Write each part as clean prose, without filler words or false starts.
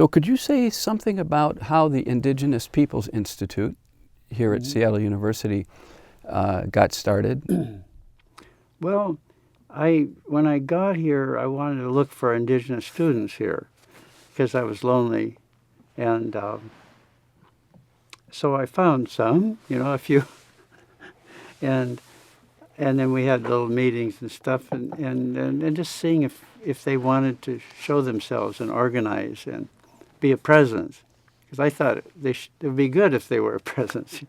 So could you say something about how the Indigenous Peoples Institute here at Seattle University got started? Well, when I got here, I wanted to look for Indigenous students here because I was lonely, and so I found some, a few, and then we had little meetings and stuff, and just seeing if they wanted to show themselves and organize and be a presence, because I thought it would be good if they were a presence here,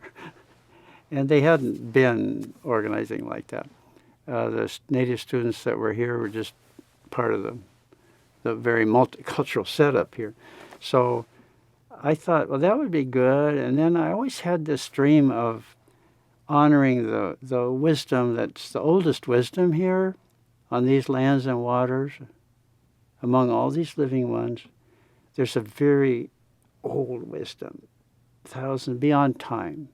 and they hadn't been organizing like that. The native students that were here were just part of the very multicultural setup here. So I thought, well, that would be good. And then I always had this dream of honoring the wisdom that's the oldest wisdom here on these lands and waters. Among all these living ones, there's a very old wisdom, beyond time.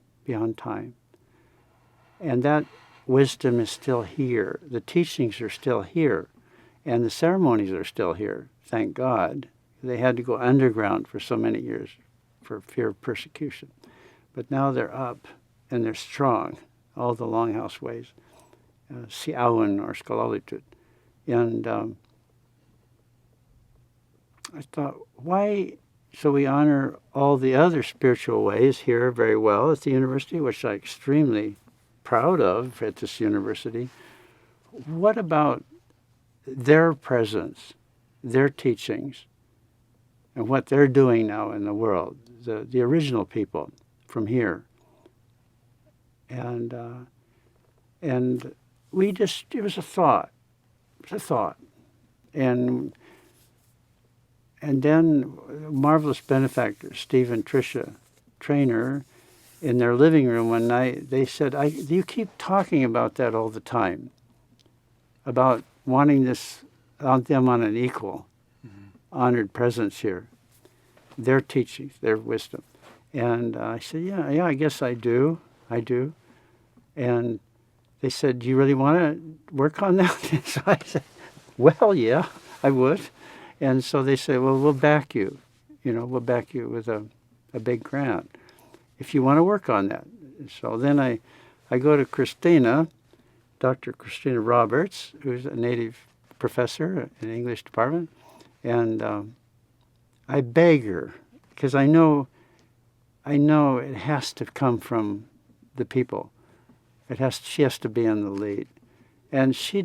And that wisdom is still here. The teachings are still here. And the ceremonies are still here, thank God. They had to go underground for so many years for fear of persecution. But now they're up and they're strong, all the Longhouse ways, Siawan or Skalalitut. And I thought, why? So we honor all the other spiritual ways here very well at the university, which I'm extremely proud of at this university. What about their presence, their teachings, and what they're doing now in the world, the original people from here? And we just, it was a thought. And then marvelous benefactor, Steve and Tricia Trainer, in their living room one night, they said, you keep talking about that all the time, about wanting them on an equal, honored presence here, their teachings, their wisdom. And I said, yeah, I guess I do. And they said, do you really want to work on that? So I said, well, yeah, I would. And so they said, well, we'll back you. We'll back you with a big grant if you want to work on that. So then I go to Christina, Dr. Christina Roberts, who's a native professor in the English department, and I beg her, because I know it has to come from the people. She has to be in the lead. And she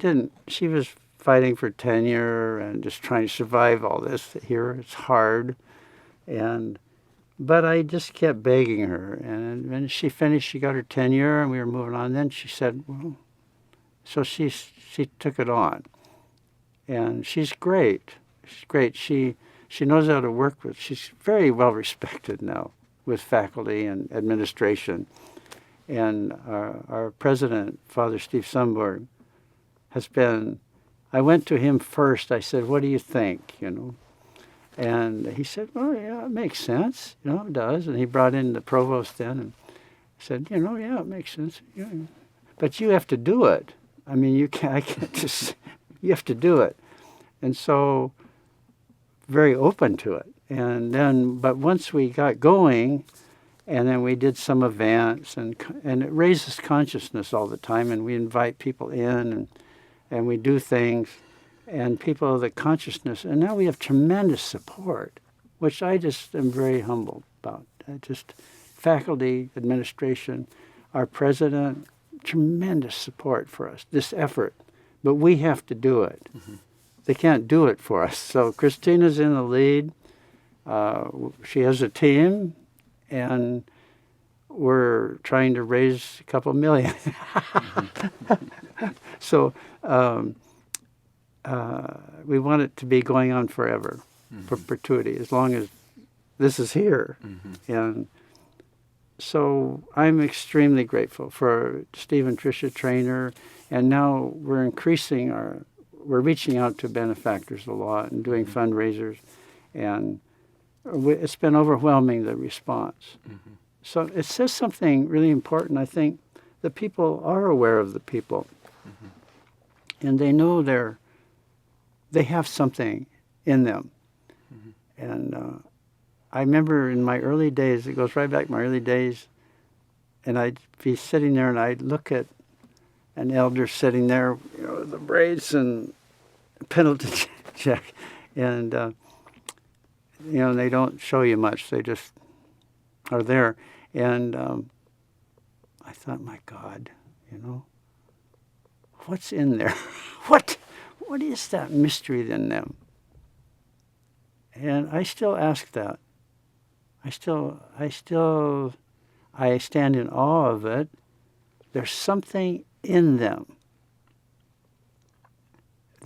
was fighting for tenure and just trying to survive all this here. It's hard. But I just kept begging her. And when she finished, she got her tenure and we were moving on. Then she said, well, so she took it on. And she's great. She's great. She knows how to work with. She's very well respected now with faculty and administration. And our president, Father Steve Sundberg, has been. I went to him first. I said, "What do you think?" And he said, "Well, yeah, it makes sense. It does." And he brought in the provost then and said, "Yeah, it makes sense. Yeah. But you have to do it. I mean, I can't just. You have to do it." And so, very open to it. And then, but once we got going, and then we did some events, and it raises consciousness all the time, and we invite people in, and we do things, and people, the consciousness, and now we have tremendous support, which I just am very humbled about. Just faculty, administration, our president, tremendous support for us, this effort, but we have to do it. Mm-hmm. They can't do it for us. So Christina's in the lead. She has a team, and we're trying to raise a couple million. So we want it to be going on forever, for perpetuity, as long as this is here. Mm-hmm. And so I'm extremely grateful for Steve and Tricia Trainer, and now we're reaching out to benefactors a lot and doing fundraisers, and it's been overwhelming, the response. Mm-hmm. So it says something really important. I think the people are aware of the people, mm-hmm. and they know they have something in them, mm-hmm. I remember in my early days, it goes right back to my early days, and I'd be sitting there and I'd look at an elder sitting there, you know, the braids and penalty check, and you know, they don't show you much. They just are there. And I thought, my God, you know, what's in there? What is that mystery in them? And I still ask that. I stand in awe of it. There's something in them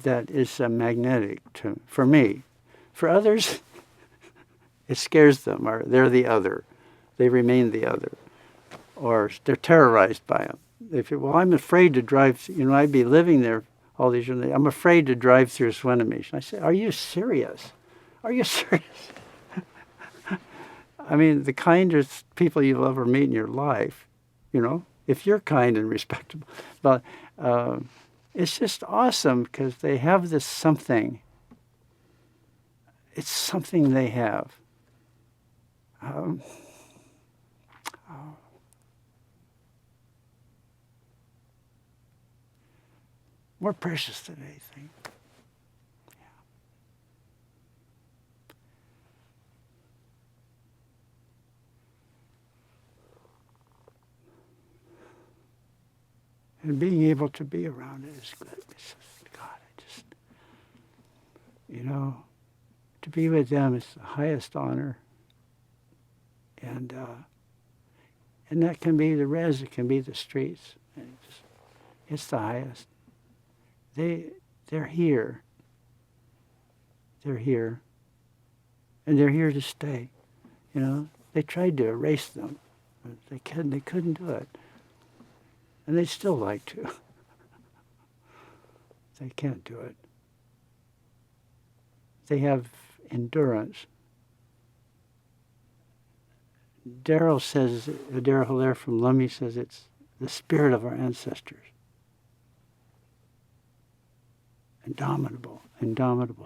that is magnetic for me. For others, it scares them, or they're the other. They remain the other. Or they're terrorized by them. Well, I'm afraid to drive, you know, I'd be living there all these years. I'm afraid to drive through Swinomish. I say, are you serious? Are you serious? I mean, the kindest people you'll ever meet in your life, you know, if you're kind and respectable. But it's just awesome because they have this something. It's something they have. More precious than anything. And being able to be around it is good. It's just, God, you know, to be with them is the highest honor. And that can be the res, it can be the streets. It's the highest. They're here. They're here. And they're here to stay. You know, they tried to erase them, but they couldn't do it. And they'd still like to. They can't do it. They have endurance. Daryl Hilaire from Lummi says it's the spirit of our ancestors. Indomitable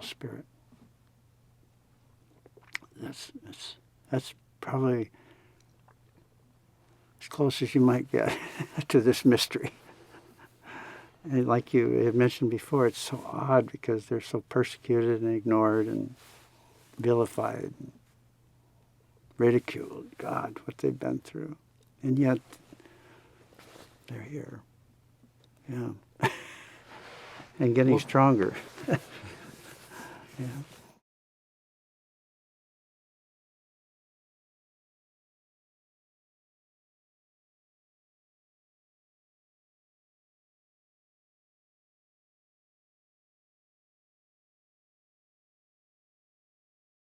spirit. That's probably as close as you might get to this mystery. And like you had mentioned before, it's so odd because they're so persecuted and ignored and vilified and ridiculed. God, what they've been through. And yet, they're here. Yeah. And getting stronger. Yeah.